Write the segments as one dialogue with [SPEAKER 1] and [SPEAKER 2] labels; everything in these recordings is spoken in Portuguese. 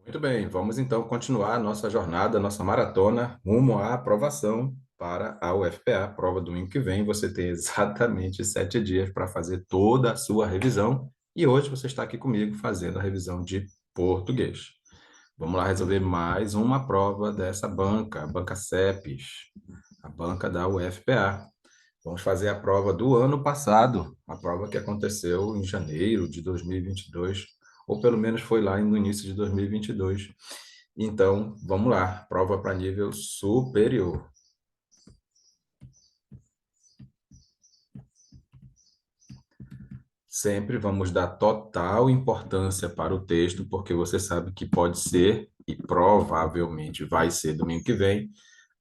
[SPEAKER 1] Muito bem, vamos então continuar a nossa jornada, nossa maratona rumo à aprovação para a UFPA, prova domingo que vem. Você tem exatamente 7 dias para fazer toda a sua revisão e hoje você está aqui comigo fazendo a revisão de português. Vamos lá resolver mais uma prova dessa banca, a banca CEPES, a banca da UFPA. Vamos fazer a prova do ano passado, a prova que aconteceu em janeiro de 2022, ou pelo menos foi lá no início de 2022. Então, vamos lá, prova para nível superior. Sempre vamos dar total importância para o texto, porque você sabe que pode ser, e provavelmente vai ser domingo que vem,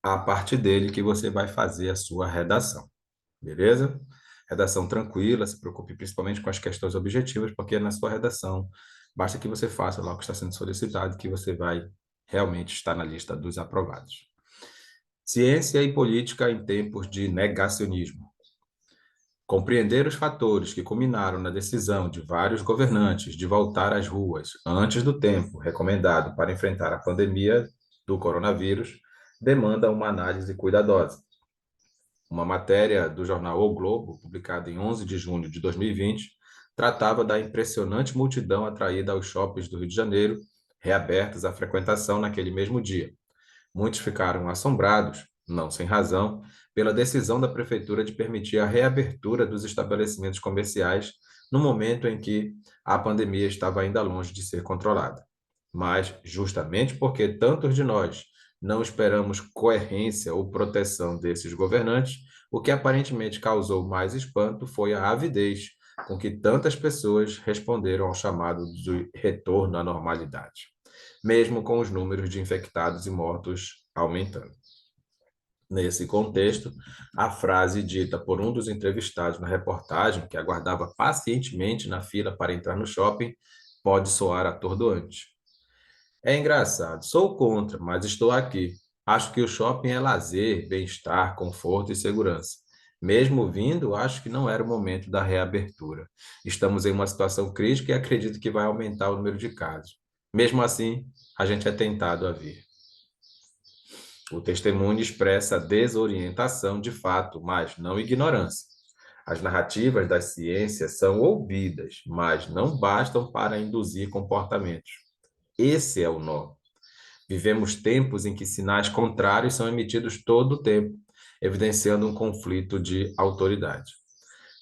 [SPEAKER 1] a partir dele que você vai fazer a sua redação. Beleza? Redação tranquila, se preocupe principalmente com as questões objetivas, porque na sua redação basta que você faça lá o que está sendo solicitado, que você vai realmente estar na lista dos aprovados. Ciência e política em tempos de negacionismo. Compreender os fatores que culminaram na decisão de vários governantes de voltar às ruas antes do tempo recomendado para enfrentar a pandemia do coronavírus demanda uma análise cuidadosa. Uma matéria do jornal O Globo, publicada em 11 de junho de 2020, tratava da impressionante multidão atraída aos shoppings do Rio de Janeiro, reabertos à frequentação naquele mesmo dia. Muitos ficaram assombrados, não sem razão, pela decisão da prefeitura de permitir a reabertura dos estabelecimentos comerciais no momento em que a pandemia estava ainda longe de ser controlada. Mas, justamente porque tantos de nós não esperamos coerência ou proteção desses governantes, o que aparentemente causou mais espanto foi a avidez com que tantas pessoas responderam ao chamado de retorno à normalidade, mesmo com os números de infectados e mortos aumentando. Nesse contexto, a frase dita por um dos entrevistados na reportagem, que aguardava pacientemente na fila para entrar no shopping, pode soar atordoante. É engraçado, sou contra, mas estou aqui. Acho que o shopping é lazer, bem-estar, conforto e segurança. Mesmo vindo, acho que não era o momento da reabertura. Estamos em uma situação crítica e acredito que vai aumentar o número de casos. Mesmo assim, a gente é tentado a vir. O testemunho expressa desorientação de fato, mas não ignorância. As narrativas da ciência são ouvidas, mas não bastam para induzir comportamentos. Esse é o nó. Vivemos tempos em que sinais contrários são emitidos todo o tempo, evidenciando um conflito de autoridade.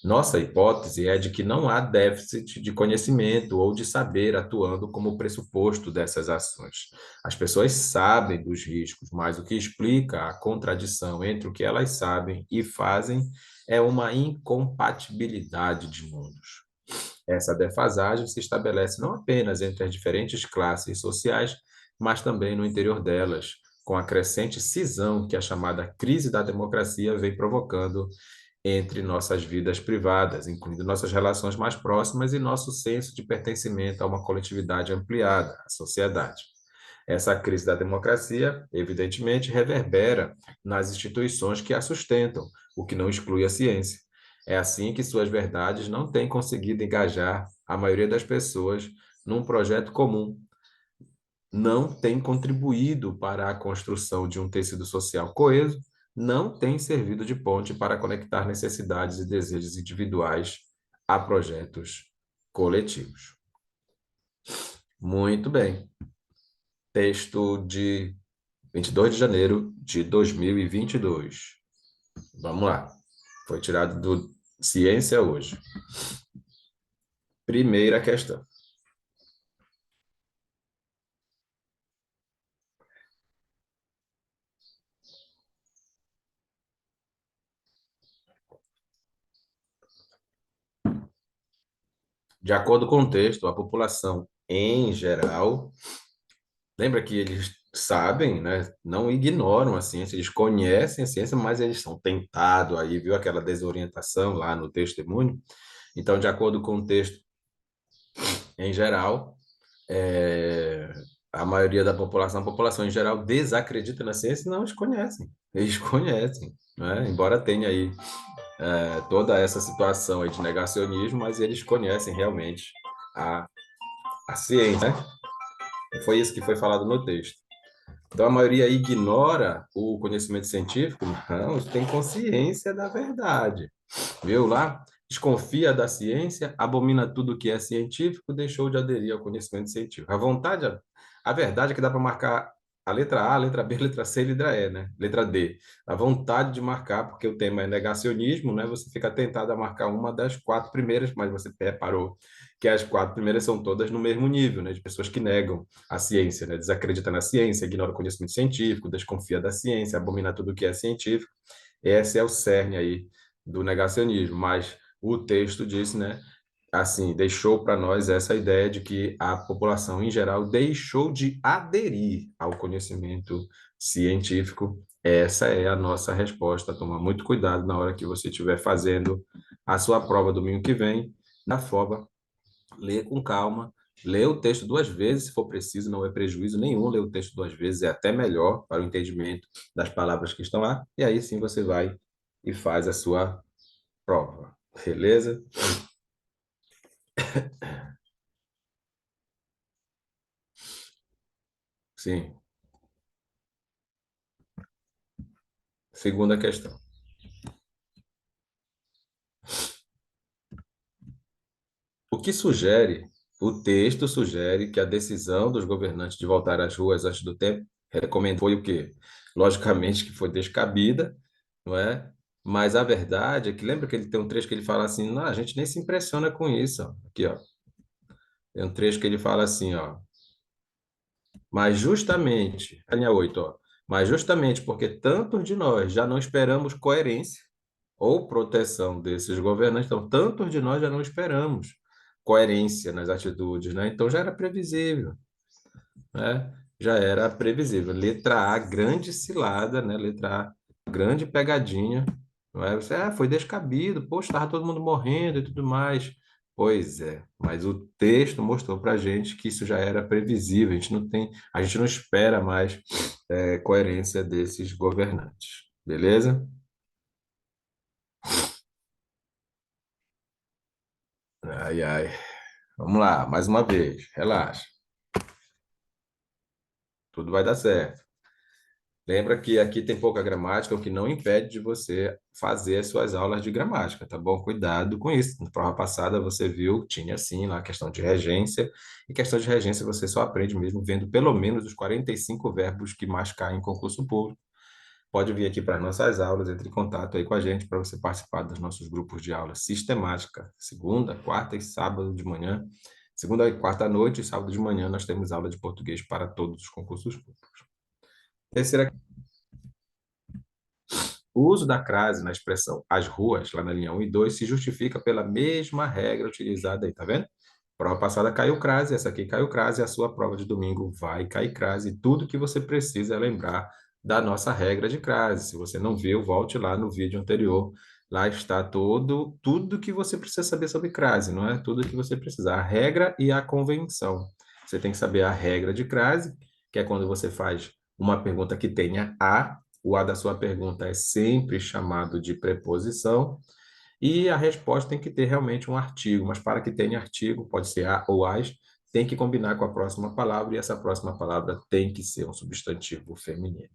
[SPEAKER 1] Nossa hipótese é de que não há déficit de conhecimento ou de saber atuando como pressuposto dessas ações. As pessoas sabem dos riscos, mas o que explica a contradição entre o que elas sabem e fazem é uma incompatibilidade de mundos. Essa defasagem se estabelece não apenas entre as diferentes classes sociais, mas também no interior delas, com a crescente cisão que a chamada crise da democracia vem provocando entre nossas vidas privadas, incluindo nossas relações mais próximas e nosso senso de pertencimento a uma coletividade ampliada, a sociedade. Essa crise da democracia, evidentemente, reverbera nas instituições que a sustentam, o que não exclui a ciência. É assim que suas verdades não têm conseguido engajar a maioria das pessoas num projeto comum, não tem contribuído para a construção de um tecido social coeso, não tem servido de ponte para conectar necessidades e desejos individuais a projetos coletivos. Muito bem. Texto de 22 de janeiro de 2022. Vamos lá. Foi tirado do Ciência Hoje. Primeira questão. De acordo com o texto, a população em geral, lembra que eles sabem, né? Não ignoram a ciência, eles conhecem a ciência, mas eles são tentados aí, viu aquela desorientação lá no testemunho? Então, de acordo com o texto, em geral, a maioria da população, a população em geral desacredita na ciência, não, eles conhecem, né? Embora tenha aí toda essa situação aí de negacionismo, mas eles conhecem realmente a, a ciência, né? Foi isso que foi falado no texto. Então, a maioria ignora o conhecimento científico? Não, tem consciência da verdade. Viu lá? Desconfia da ciência, abomina tudo que é científico, deixou de aderir ao conhecimento científico. A vontade, a verdade é que dá para marcar a letra A, a letra B, a letra C, a letra E, né? Letra D. A vontade de marcar, porque o tema é negacionismo, né? Você fica tentado a marcar uma das quatro primeiras, mas você reparou que as quatro primeiras são todas no mesmo nível, né? De pessoas que negam a ciência, né? Desacredita na ciência, ignora o conhecimento científico, desconfia da ciência, abomina tudo que é científico. Esse é o cerne aí do negacionismo, mas o texto diz, né, assim, deixou para nós essa ideia de que a população em geral deixou de aderir ao conhecimento científico. Essa é a nossa resposta. Toma muito cuidado na hora que você estiver fazendo a sua prova domingo que vem, na FOBA, lê com calma, lê o texto duas vezes, se for preciso, não é prejuízo nenhum ler o texto duas vezes, é até melhor para o entendimento das palavras que estão lá, e aí sim você vai e faz a sua prova. Beleza? Sim. Segunda questão. O que sugere, o texto sugere que a decisão dos governantes de voltar às ruas antes do tempo recomendou foi o quê? Logicamente que foi descabida, não é? Mas a verdade é que lembra que ele tem um trecho que ele fala assim, não, a gente nem se impressiona com isso, ó. Aqui, ó. Tem um trecho que ele fala assim, ó, mas justamente, a linha 8, ó, mas justamente porque tantos de nós já não esperamos coerência ou proteção desses governantes. Então, tantos de nós já não esperamos coerência nas atitudes, né? Então, já era previsível, né? Já era previsível. Letra A, grande cilada, né? Letra A, grande pegadinha, não é? Você, foi descabido, poxa, estava todo mundo morrendo e tudo mais. Pois é, mas o texto mostrou para a gente que isso já era previsível. A gente não espera mais coerência desses governantes, beleza? Ai, ai. Vamos lá, mais uma vez, relaxa, tudo vai dar certo. Lembra que aqui tem pouca gramática, o que não impede de você fazer as suas aulas de gramática, tá bom? Cuidado com isso. Na prova passada você viu, tinha sim lá a questão de regência, e questão de regência você só aprende mesmo vendo pelo menos os 45 verbos que mais caem em concurso público. Pode vir aqui para nossas aulas, entre em contato aí com a gente para você participar dos nossos grupos de aula sistemática, segunda, quarta e sábado de manhã. Segunda e quarta à noite e sábado de manhã nós temos aula de português para todos os concursos públicos. Terceira, o uso da crase na expressão as ruas, lá na linha 1 e 2, se justifica pela mesma regra utilizada aí, tá vendo? Prova passada caiu crase, essa aqui caiu crase, a sua prova de domingo vai cair crase. Tudo que você precisa é lembrar da nossa regra de crase. Se você não viu, volte lá no vídeo anterior. Lá está tudo que você precisa saber sobre crase, não é? Tudo que você precisa, a regra e a convenção. Você tem que saber a regra de crase, que é quando você faz uma pergunta que tenha a, o a da sua pergunta é sempre chamado de preposição. E a resposta tem que ter realmente um artigo, mas para que tenha artigo, pode ser a ou as, tem que combinar com a próxima palavra, e essa próxima palavra tem que ser um substantivo feminino.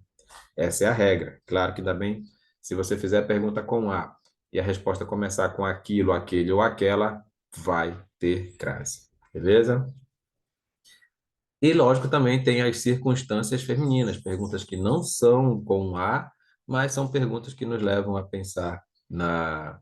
[SPEAKER 1] Essa é a regra. Claro que também, se você fizer a pergunta com a e a resposta começar com aquilo, aquele ou aquela, vai ter crase. Beleza? E, lógico, também tem as circunstâncias femininas, perguntas que não são com a, mas são perguntas que nos levam a pensar na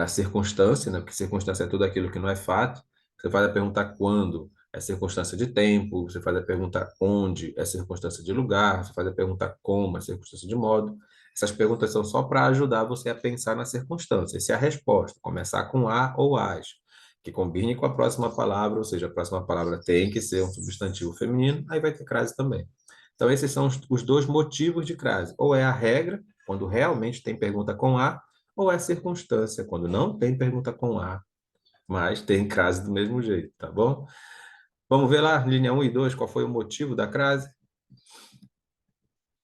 [SPEAKER 1] circunstância, né? Porque circunstância é tudo aquilo que não é fato. Você faz a pergunta quando, é circunstância de tempo. Você faz a pergunta onde, é circunstância de lugar. Você faz a pergunta como, é circunstância de modo. Essas perguntas são só para ajudar você a pensar na circunstância. E se a resposta começar com a ou as, que combine com a próxima palavra, ou seja, a próxima palavra tem que ser um substantivo feminino, aí vai ter crase também. Então, esses são os dois motivos de crase. Ou é a regra, quando realmente tem pergunta com a, ou é circunstância, quando não tem pergunta com a, mas tem crase do mesmo jeito, tá bom? Vamos ver lá, linha 1 e 2, qual foi o motivo da crase?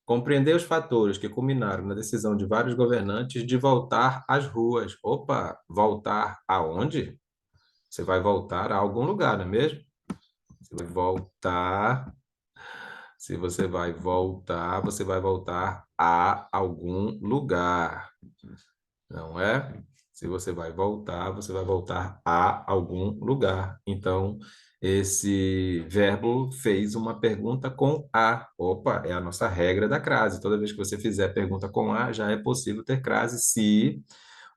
[SPEAKER 1] Compreender os fatores que culminaram na decisão de vários governantes de voltar às ruas. Opa, voltar aonde? Você vai voltar a algum lugar, não é mesmo? Você vai voltar. Se você vai voltar a algum lugar, não é? Se você vai voltar a algum lugar. Então, esse verbo fez uma pergunta com a. Opa, é a nossa regra da crase. Toda vez que você fizer pergunta com a, já é possível ter crase se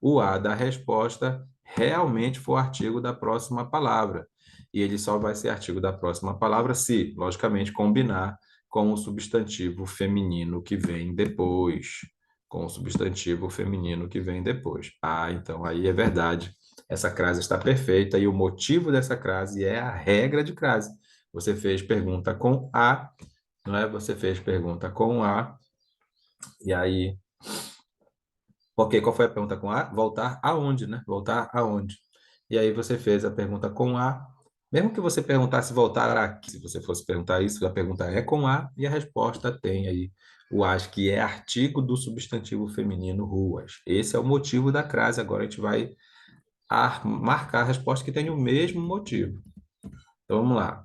[SPEAKER 1] o a da resposta realmente for artigo da próxima palavra. E ele só vai ser artigo da próxima palavra se, logicamente, combinar com o substantivo feminino que vem depois. Com o substantivo feminino que vem depois. Ah, então aí é verdade. Essa crase está perfeita e o motivo dessa crase é a regra de crase. Você fez pergunta com a, não é? Você fez pergunta com a, e aí porque qual foi a pergunta com A? Voltar aonde, né? Voltar aonde? E aí você fez a pergunta com A. Mesmo que você perguntasse voltar aqui, se você fosse perguntar isso, a pergunta é com A e a resposta tem aí o as, que é artigo do substantivo feminino ruas. Esse é o motivo da crase. Agora a gente vai marcar a resposta que tem o mesmo motivo. Então vamos lá.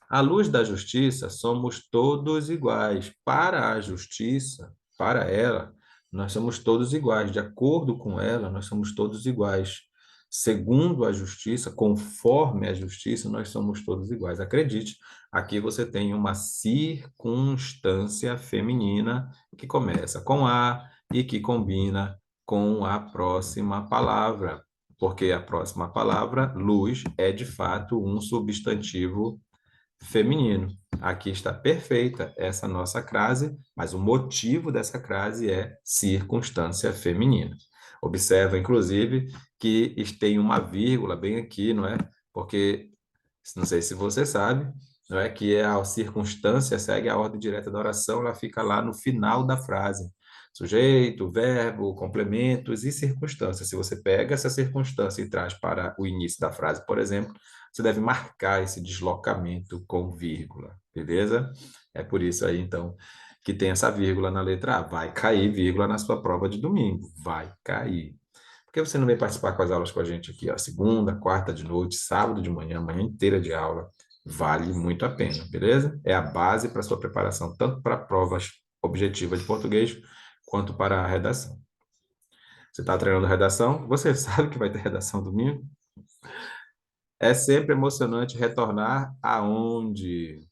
[SPEAKER 1] À luz da justiça, somos todos iguais. Para a justiça, para ela, nós somos todos iguais. De acordo com ela, nós somos todos iguais. Segundo a justiça, conforme a justiça, nós somos todos iguais. Acredite, aqui você tem uma circunstância feminina que começa com a e que combina com a próxima palavra, porque a próxima palavra, luz, é de fato um substantivo feminino. Aqui está perfeita essa nossa crase, mas o motivo dessa crase é circunstância feminina. Observa, inclusive, que tem uma vírgula bem aqui, não é? Porque, não sei se você sabe, não é que a circunstância segue a ordem direta da oração, ela fica lá no final da frase. Sujeito, verbo, complementos e circunstância. Se você pega essa circunstância e traz para o início da frase, por exemplo, você deve marcar esse deslocamento com vírgula, beleza? É por isso aí, então, que tem essa vírgula na letra A. Vai cair vírgula na sua prova de domingo. Vai cair. Por que você não vem participar com as aulas com a gente aqui, ó? Segunda, quarta de noite, sábado de manhã, manhã inteira de aula. Vale muito a pena, beleza? É a base para sua preparação, tanto para provas objetivas de português, quanto para a redação. Você está treinando redação? Você sabe que vai ter redação domingo? É sempre emocionante retornar aonde?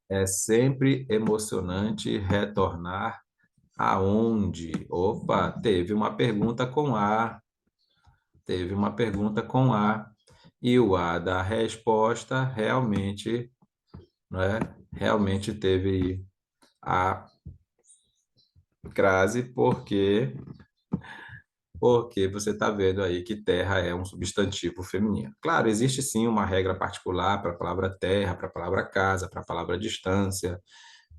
[SPEAKER 1] É sempre emocionante retornar aonde? Opa, teve uma pergunta com A. Teve uma pergunta com A. E o A da resposta realmente, não é? Realmente teve a crase, porque você está vendo aí que terra é um substantivo feminino. Claro, existe sim uma regra particular para a palavra terra, para a palavra casa, para a palavra distância.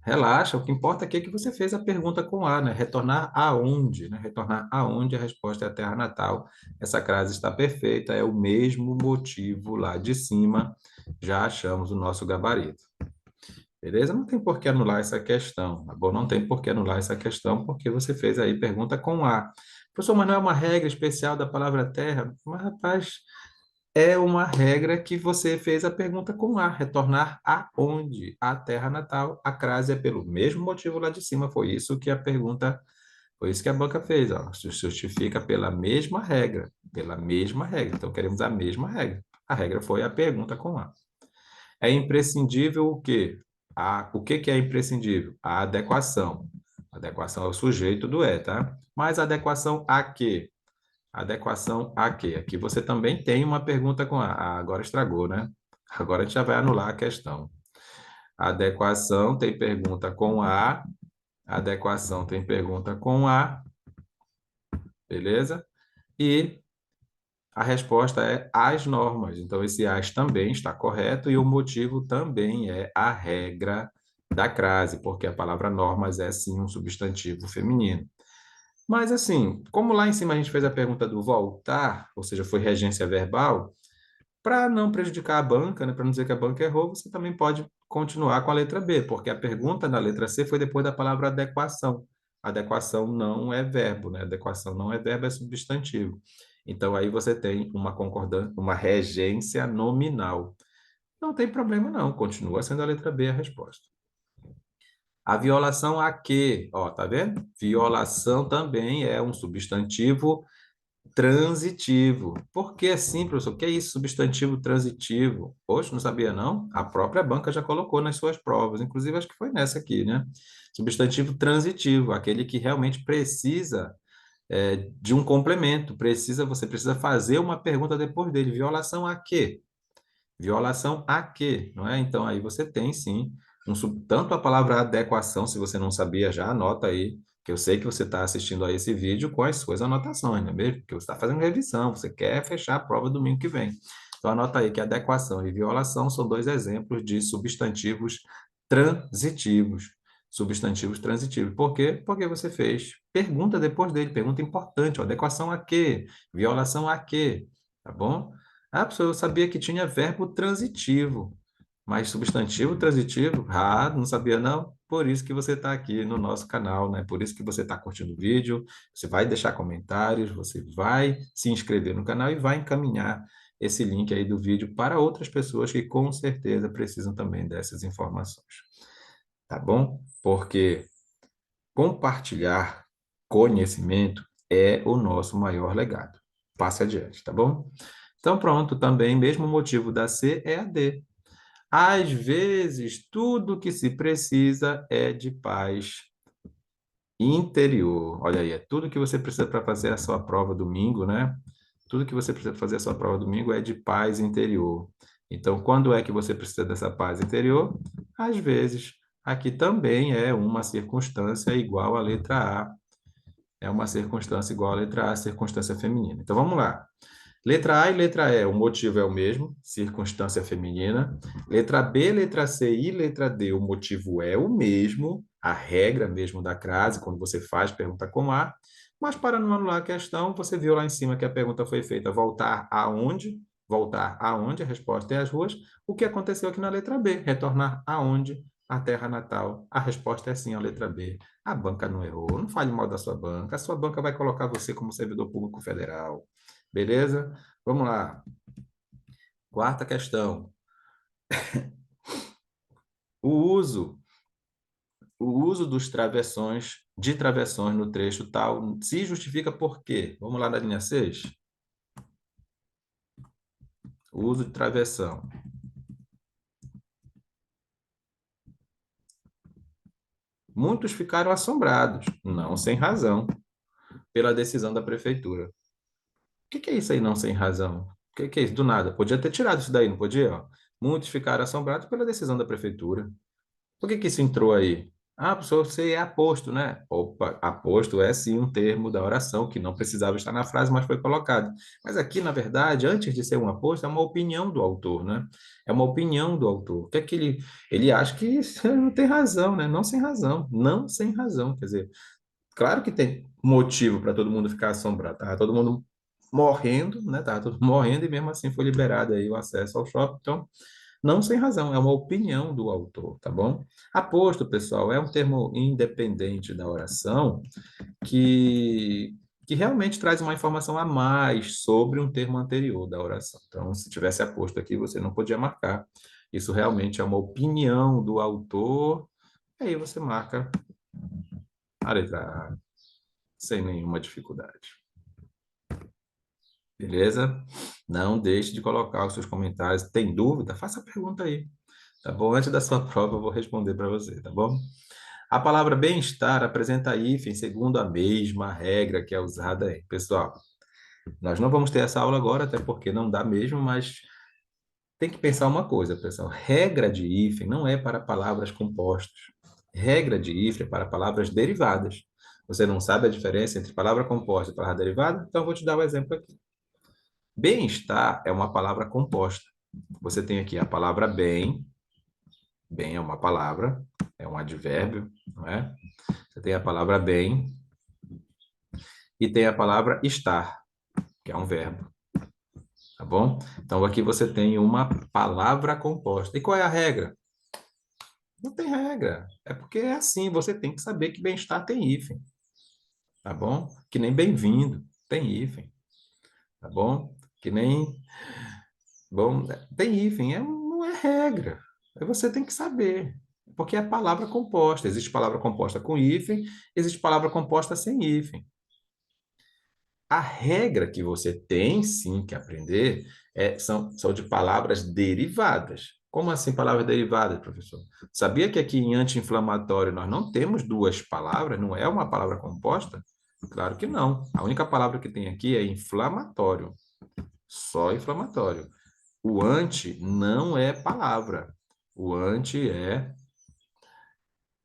[SPEAKER 1] Relaxa, o que importa aqui é que você fez a pergunta com A, né? Retornar aonde, né? Retornar aonde a resposta é a terra natal. Essa crase está perfeita, é o mesmo motivo lá de cima, já achamos o nosso gabarito. Beleza? Não tem por que anular essa questão, tá bom? Não tem por que anular essa questão, porque você fez aí pergunta com A. Professor, mas não é uma regra especial da palavra terra? Mas, rapaz, é uma regra que você fez a pergunta com A, retornar aonde? A terra natal. A crase é pelo mesmo motivo lá de cima. Foi isso que a pergunta, foi isso que a banca fez, ó. Se justifica pela mesma regra, pela mesma regra. Então, queremos a mesma regra. A regra foi a pergunta com A. É imprescindível o quê? O que que é imprescindível? A adequação. A adequação é o sujeito do é, tá? Mas adequação a quê? Adequação a quê? Aqui você também tem uma pergunta com a. Agora estragou, né? Agora a gente já vai anular a questão. Adequação tem pergunta com a. Adequação tem pergunta com a. Beleza? E a resposta é as normas. Então, esse as também está correto e o motivo também é a regra da crase, porque a palavra normas é sim um substantivo feminino. Mas, assim, como lá em cima a gente fez a pergunta do voltar, ou seja, foi regência verbal, para não prejudicar a banca, né, para não dizer que a banca errou, você também pode continuar com a letra B, porque a pergunta na letra C foi depois da palavra adequação. Adequação não é verbo, né? Adequação não é verbo, é substantivo. Então, aí você tem uma concordância, uma regência nominal. Não tem problema não, continua sendo a letra B a resposta. A violação a quê? Ó, tá vendo? Violação também é um substantivo transitivo. Por que assim, professor? O que é isso, substantivo transitivo? Poxa, não sabia não? A própria banca já colocou nas suas provas, inclusive acho que foi nessa aqui, né? Substantivo transitivo, aquele que realmente precisa de um complemento, você precisa fazer uma pergunta depois dele. Violação a quê? Violação a quê? Não é? Então, aí você tem, sim, tanto a palavra adequação, se você não sabia já, anota aí, que eu sei que você está assistindo a esse vídeo com as suas anotações, não é mesmo? Porque você está fazendo revisão, você quer fechar a prova domingo que vem. Então, anota aí que adequação e violação são dois exemplos de substantivos transitivos. Substantivos transitivos. Por quê? Porque você fez pergunta depois dele, pergunta importante, ó, adequação a quê? Violação a quê? Tá bom? Ah, professor, eu sabia que tinha verbo transitivo, mas substantivo transitivo? Ah, não sabia não? Por isso que você está aqui no nosso canal, né? Por isso que você está curtindo o vídeo, você vai deixar comentários, você vai se inscrever no canal e vai encaminhar esse link aí do vídeo para outras pessoas que com certeza precisam também dessas informações, tá bom? Porque compartilhar conhecimento é o nosso maior legado. Passe adiante, tá bom? Então, pronto, também, mesmo motivo da C é a D. Às vezes, tudo que se precisa é de paz interior. Olha aí, é tudo que você precisa para fazer a sua prova domingo, né? Tudo que você precisa fazer a sua prova domingo é de paz interior. Então, quando é que você precisa dessa paz interior? Às vezes. Aqui também é uma circunstância igual à letra A. É uma circunstância igual à letra A, circunstância feminina. Então, vamos lá. Letra A e letra E, o motivo é o mesmo, circunstância feminina. Letra B, letra C e letra D, o motivo é o mesmo, a regra mesmo da crase, quando você faz pergunta com A. Mas para não anular a questão, você viu lá em cima que a pergunta foi feita voltar aonde? Voltar aonde? A resposta é as ruas. O que aconteceu aqui na letra B? Retornar aonde? A terra natal. A resposta é sim, a letra B. A banca não errou. Não fale mal da sua banca. A sua banca vai colocar você como servidor público federal. Beleza? Vamos lá. Quarta questão. O uso, o uso dos travessões, de travessões no trecho tal, se justifica por quê? Vamos lá na linha 6. O uso de travessão. Muitos ficaram assombrados, não sem razão, pela decisão da prefeitura. O que é isso aí, não sem razão? O que é isso? Do nada. Podia ter tirado isso daí, não podia? Ó? Muitos ficaram assombrados pela decisão da prefeitura. Por que isso entrou aí? Ah, professor, você é aposto, né? Opa, aposto é sim um termo da oração que não precisava estar na frase, mas foi colocado. Mas aqui, na verdade, antes de ser um aposto, é uma opinião do autor, né? É uma opinião do autor. O que é que ele acha que não tem razão, né? Não sem razão, não sem razão. Quer dizer, claro que tem motivo para todo mundo ficar assombrado. Tá todo mundo morrendo, né? Tá todo mundo morrendo e mesmo assim foi liberado aí o acesso ao shopping. Então, não sem razão, é uma opinião do autor, tá bom? Aposto, pessoal, é um termo independente da oração que realmente traz uma informação a mais sobre um termo anterior da oração. Então, se tivesse aposto aqui, você não podia marcar. Isso realmente é uma opinião do autor, e aí você marca a letra A, sem nenhuma dificuldade. Beleza? Não deixe de colocar os seus comentários. Tem dúvida? Faça a pergunta aí. Tá bom? Antes da sua prova, eu vou responder para você, tá bom? A palavra bem-estar apresenta hífen segundo a mesma regra que é usada aí. Pessoal, nós não vamos ter essa aula agora, até porque não dá mesmo, mas tem que pensar uma coisa, pessoal. Regra de hífen não é para palavras compostas. Regra de hífen é para palavras derivadas. Você não sabe a diferença entre palavra composta e palavra derivada? Então, eu vou te dar o exemplo aqui. Bem-estar é uma palavra composta. Você tem aqui a palavra bem, bem é uma palavra, é um advérbio, não é? Você tem a palavra bem e tem a palavra estar, que é um verbo, tá bom? Então aqui você tem uma palavra composta. E qual é a regra? Não tem regra. É porque é assim, você tem que saber que bem-estar tem hífen, tá bom? Que nem bem-vindo, tem hífen, tá bom? Que nem bom, tem hífen, não é regra. Aí você tem que saber. Porque é palavra composta. Existe palavra composta com hífen, existe palavra composta sem hífen. A regra que você tem sim que aprender são de palavras derivadas. Como assim palavras derivadas, professor? Sabia que aqui em anti-inflamatório nós não temos duas palavras? Não é uma palavra composta? Claro que não. A única palavra que tem aqui é inflamatório. Só inflamatório. O anti não é palavra. O anti é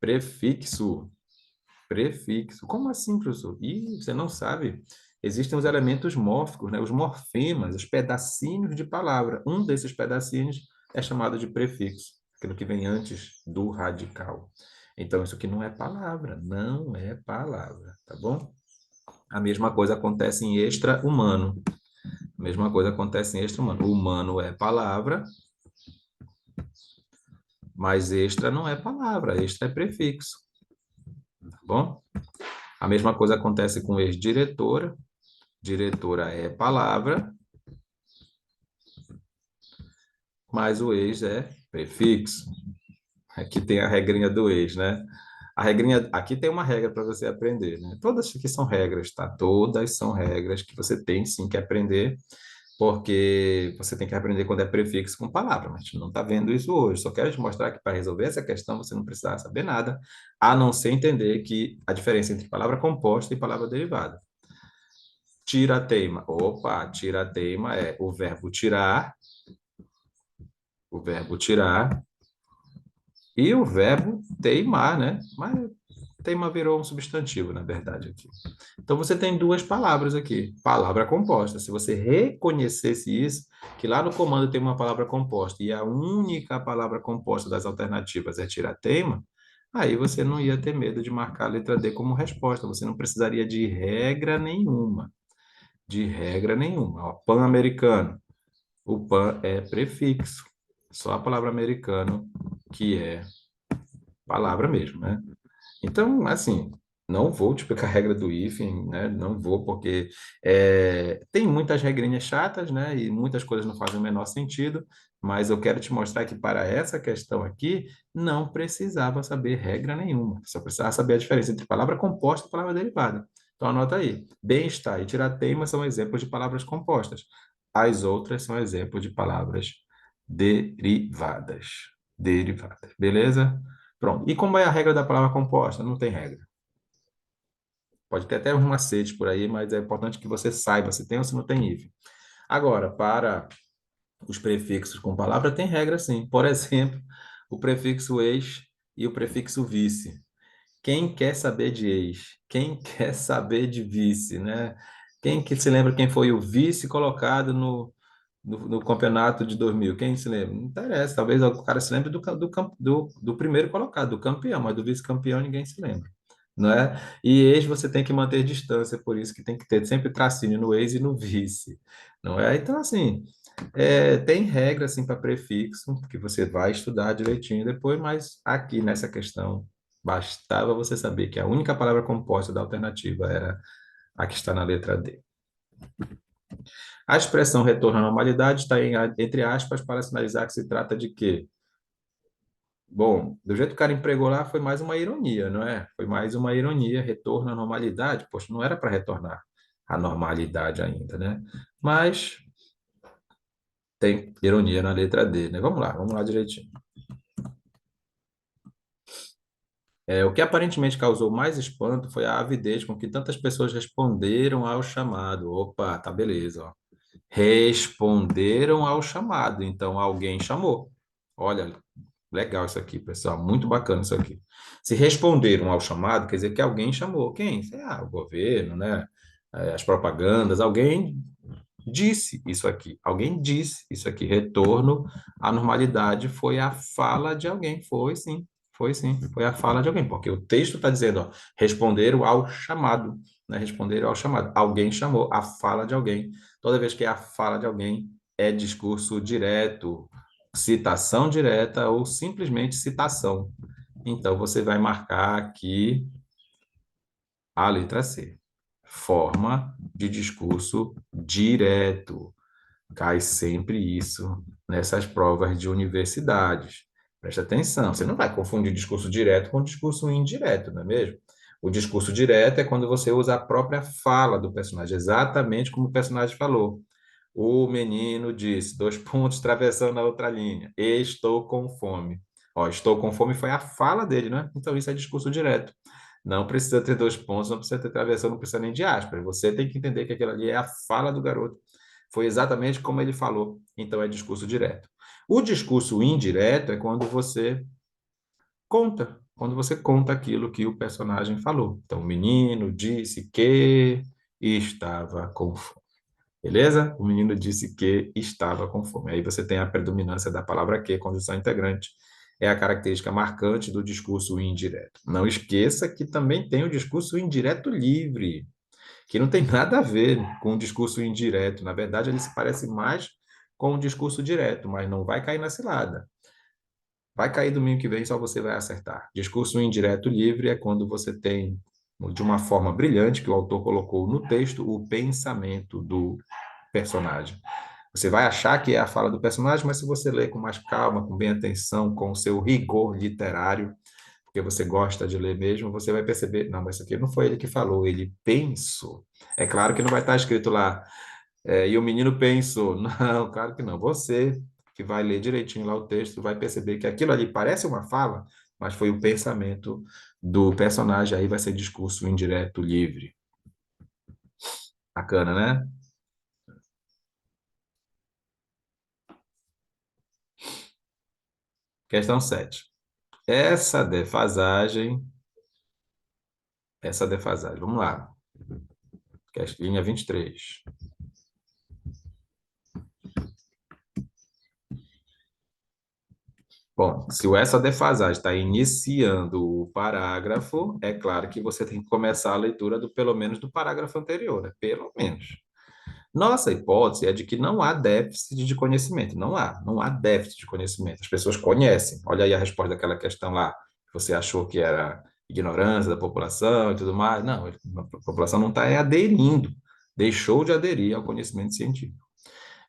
[SPEAKER 1] prefixo. Prefixo. Como assim, professor? Ih, você não sabe? Existem os elementos mórficos, né? Os morfemas, os pedacinhos de palavra. Um desses pedacinhos é chamado de prefixo, aquilo que vem antes do radical. Então, isso aqui não é palavra, não é palavra, tá bom? A mesma coisa acontece em extra-humano. A mesma coisa acontece em extra-humano. Humano é palavra, mas extra não é palavra, extra é prefixo, tá bom? A mesma coisa acontece com ex-diretora. Diretora é palavra, mas o ex é prefixo. Aqui tem a regrinha do ex, né? A regrinha, aqui tem uma regra para você aprender, né? Todas aqui são regras, tá? Todas são regras que você tem sim que aprender, porque você tem que aprender quando é prefixo com palavra, mas a gente não está vendo isso hoje. Só quero te mostrar que para resolver essa questão você não precisa saber nada, a não ser entender que a diferença entre palavra composta e palavra derivada. Tira-teima. Opa, tira-teima é o verbo tirar e o verbo teimar, né? Mas teima virou um substantivo, na verdade, aqui. Então você tem duas palavras aqui, palavra composta. Se você reconhecesse isso, que lá no comando tem uma palavra composta e a única palavra composta das alternativas é tirar-teima, aí você não ia ter medo de marcar a letra D como resposta. Você não precisaria de regra nenhuma. De regra nenhuma. Ó, pan-americano. O pan é prefixo. Só a palavra americano que é palavra mesmo, né? Então, assim, não vou te explicar a regra do hífen, né? Não vou, porque tem muitas regrinhas chatas, né? E muitas coisas não fazem o menor sentido, mas eu quero te mostrar que para essa questão aqui, não precisava saber regra nenhuma. Só precisava saber a diferença entre palavra composta e palavra derivada. Então, anota aí. Bem-estar e tirar-teima são exemplos de palavras compostas. As outras são exemplos de palavras derivadas. Derivadas, beleza? Pronto. E como é a regra da palavra composta? Não tem regra. Pode ter até uns macetes por aí, mas é importante que você saiba se tem ou se não tem hífen. Agora, para os prefixos com palavra, tem regra sim. Por exemplo, o prefixo ex e o prefixo vice. Quem quer saber de ex? Quem quer saber de vice, né? Quem que se lembra quem foi o vice colocado no campeonato de 2000? Quem se lembra? Não interessa. Talvez o cara se lembre do primeiro colocado, do campeão, mas do vice-campeão ninguém se lembra. Não é? E ex você tem que manter distância, por isso que tem que ter sempre tracinho no ex e no vice, não é? Então, assim, tem regra assim para prefixo, que você vai estudar direitinho depois, mas aqui nessa questão, bastava você saber que a única palavra composta da alternativa era a que está na letra D. A expressão retorno à normalidade está entre aspas para sinalizar que se trata de quê? Bom, do jeito que o cara empregou lá, foi mais uma ironia, não é? Foi mais uma ironia, retorno à normalidade. Poxa, não era para retornar à normalidade ainda, né? Mas tem ironia na letra D, né? Vamos lá direitinho. O que aparentemente causou mais espanto foi a avidez com que tantas pessoas responderam ao chamado. Opa, tá beleza, ó. Responderam ao chamado, então alguém chamou. Olha, legal isso aqui, pessoal. Muito bacana isso aqui. Se responderam ao chamado, quer dizer que alguém chamou. Quem? O governo, né? As propagandas. Alguém disse isso aqui. Alguém disse isso aqui. Retorno à normalidade foi a fala de alguém. Foi sim. Foi sim. Foi a fala de alguém. Porque o texto está dizendo, ó, responderam ao chamado. Né? Responderam ao chamado. Alguém chamou. A fala de alguém. Toda vez que é a fala de alguém, é discurso direto, citação direta ou simplesmente citação. Então, você vai marcar aqui a letra C. Forma de discurso direto. Cai sempre isso nessas provas de universidades. Presta atenção, você não vai confundir discurso direto com discurso indireto, não é mesmo? O discurso direto é quando você usa a própria fala do personagem, exatamente como o personagem falou. O menino disse, dois pontos, atravessando a outra linha. Estou com fome. Ó, estou com fome foi a fala dele, né? Então isso é discurso direto. Não precisa ter dois pontos, não precisa ter travessão, não precisa nem de aspas. Você tem que entender que aquilo ali é a fala do garoto. Foi exatamente como ele falou. Então é discurso direto. O discurso indireto é quando você conta aquilo que o personagem falou. Então, o menino disse que estava com fome. Beleza? O menino disse que estava com fome. Aí você tem a predominância da palavra que, condição integrante. É a característica marcante do discurso indireto. Não esqueça que também tem o discurso indireto livre, que não tem nada a ver com o discurso indireto. Na verdade, ele se parece mais com o discurso direto, mas não vai cair na cilada. Vai cair domingo que vem, só você vai acertar. Discurso indireto livre é quando você tem, de uma forma brilhante, que o autor colocou no texto, o pensamento do personagem. Você vai achar que é a fala do personagem, mas se você ler com mais calma, com bem atenção, com o seu rigor literário, porque você gosta de ler mesmo, você vai perceber, não, mas isso aqui não foi ele que falou, ele pensou. É claro que não vai estar escrito lá, e o menino pensou. Não, claro que não. Você que vai ler direitinho lá o texto vai perceber que aquilo ali parece uma fala, mas foi o pensamento do personagem, aí vai ser discurso indireto livre. Bacana, né? Questão 7. Essa defasagem, vamos lá. Linha 23. Bom, se essa defasagem está iniciando o parágrafo, é claro que você tem que começar a leitura do pelo menos do parágrafo anterior, né? Pelo menos. Nossa hipótese é de que não há déficit de conhecimento. Não há déficit de conhecimento. As pessoas conhecem. Olha aí a resposta daquela questão lá, que você achou que era ignorância da população e tudo mais. Não, a população não está aderindo, deixou de aderir ao conhecimento científico.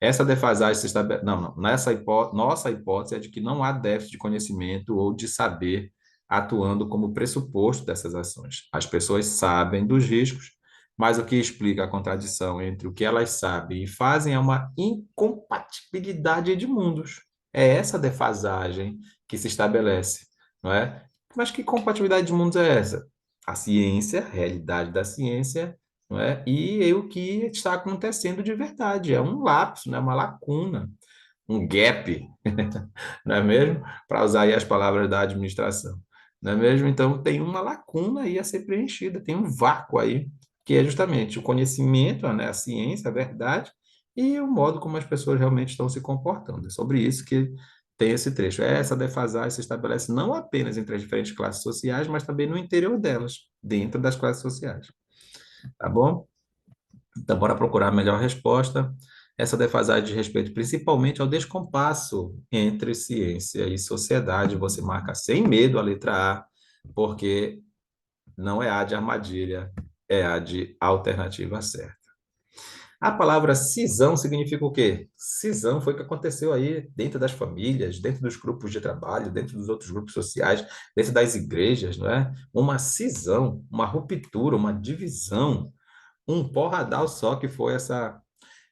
[SPEAKER 1] Essa defasagem se estabelece. Não, não. Nossa hipótese é de que não há déficit de conhecimento ou de saber atuando como pressuposto dessas ações. As pessoas sabem dos riscos, mas o que explica a contradição entre o que elas sabem e fazem é uma incompatibilidade de mundos. É essa defasagem que se estabelece, não é? Mas que compatibilidade de mundos é essa? A ciência, a realidade da ciência, não é? E é o que está acontecendo de verdade. É um lapso, né? Uma lacuna, um gap, não é mesmo? Para usar aí as palavras da administração, não é mesmo? Então, tem uma lacuna aí a ser preenchida, tem um vácuo aí, que é justamente o conhecimento, né? A ciência, a verdade, e o modo como as pessoas realmente estão se comportando. É sobre isso que tem esse trecho. Essa defasagem se estabelece não apenas entre as diferentes classes sociais, mas também no interior delas, dentro das classes sociais. Tá bom? Então, bora procurar a melhor resposta. Essa defasagem diz respeito principalmente ao descompasso entre ciência e sociedade. Você marca sem medo a letra A, porque não é A de armadilha, é A de alternativa certa. A palavra cisão significa o quê? Cisão foi o que aconteceu aí dentro das famílias, dentro dos grupos de trabalho, dentro dos outros grupos sociais, dentro das igrejas, não é? Uma cisão, uma ruptura, uma divisão, um porradal só que foi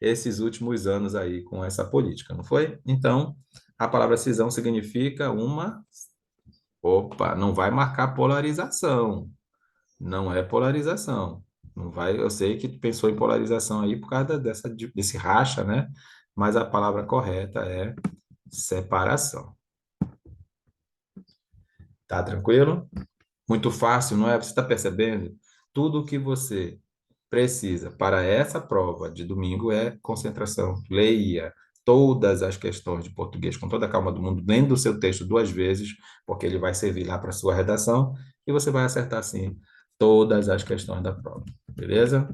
[SPEAKER 1] esses últimos anos aí com essa política, não foi? Então, a palavra cisão significa uma. Opa, não vai marcar polarização. Não é polarização. Não vai, eu sei que tu pensou em polarização aí por causa desse racha, né? Mas a palavra correta é separação. Tá tranquilo? Muito fácil, não é? Você está percebendo? Tudo o que você precisa para essa prova de domingo é concentração. Leia todas as questões de português com toda a calma do mundo, lendo o seu texto duas vezes, porque ele vai servir lá para a sua redação, e você vai acertar, sim, todas as questões da prova. Beleza?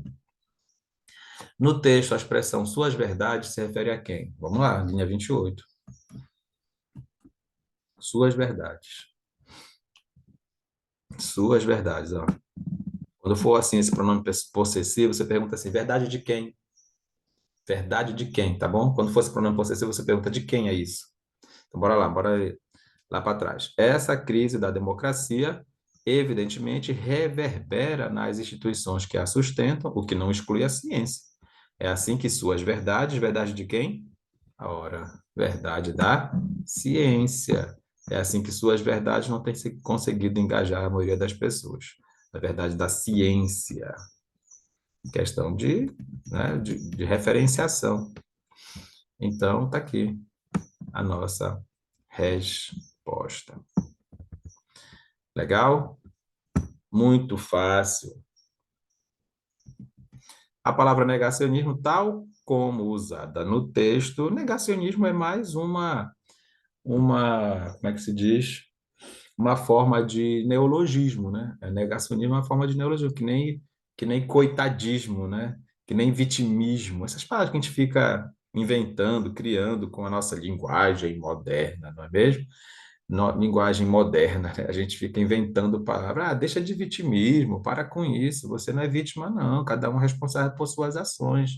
[SPEAKER 1] No texto, a expressão suas verdades se refere a quem? Vamos lá, linha 28. Suas verdades. Suas verdades, ó. Quando for assim, esse pronome possessivo, você pergunta assim, verdade de quem? Verdade de quem, tá bom? Quando fosse pronome possessivo, você pergunta de quem é isso. Então, bora lá para trás. Essa crise da democracia, evidentemente, reverbera nas instituições que a sustentam, o que não exclui a ciência. É assim que suas verdades, verdade de quem? Ora, verdade da ciência. É assim que suas verdades não têm conseguido engajar a maioria das pessoas. A verdade da ciência. Questão de referenciação. Então, está aqui a nossa resposta. Legal? Muito fácil. A palavra negacionismo, tal como usada no texto, negacionismo é mais como é que se diz? Uma forma de neologismo, né? Negacionismo é uma forma de neologismo, que nem coitadismo, né? Que nem vitimismo. Essas palavras que a gente fica inventando, criando com a nossa linguagem moderna, não é mesmo? Linguagem moderna, né? A gente fica inventando palavras. Ah, deixa de vitimismo, para com isso. Você não é vítima, não. Cada um é responsável por suas ações.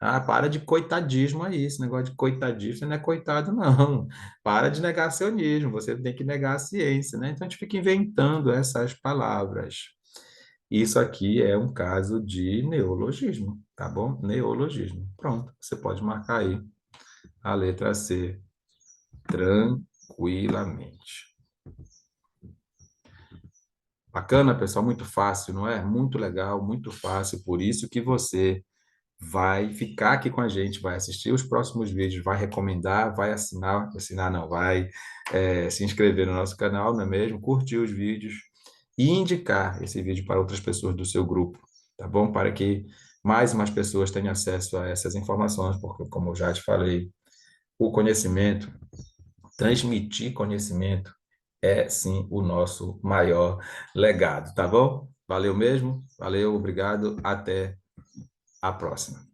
[SPEAKER 1] Ah, para de coitadismo aí, esse negócio de coitadismo, você não é coitado, não. Para de negacionismo, você tem que negar a ciência, né? Então a gente fica inventando essas palavras. Isso aqui é um caso de neologismo, tá bom? Neologismo. Pronto, você pode marcar aí a letra C tranquilamente. Bacana, pessoal, muito fácil, não é? Muito legal, muito fácil. Por isso que você vai ficar aqui com a gente, vai assistir os próximos vídeos, vai recomendar, vai assinar não, vai se inscrever no nosso canal, não é mesmo? Curtir os vídeos e indicar esse vídeo para outras pessoas do seu grupo, tá bom? Para que mais e mais pessoas tenham acesso a essas informações, porque, como eu já te falei, o conhecimento, transmitir conhecimento é, sim, o nosso maior legado, tá bom? Valeu mesmo, valeu, obrigado, até a próxima.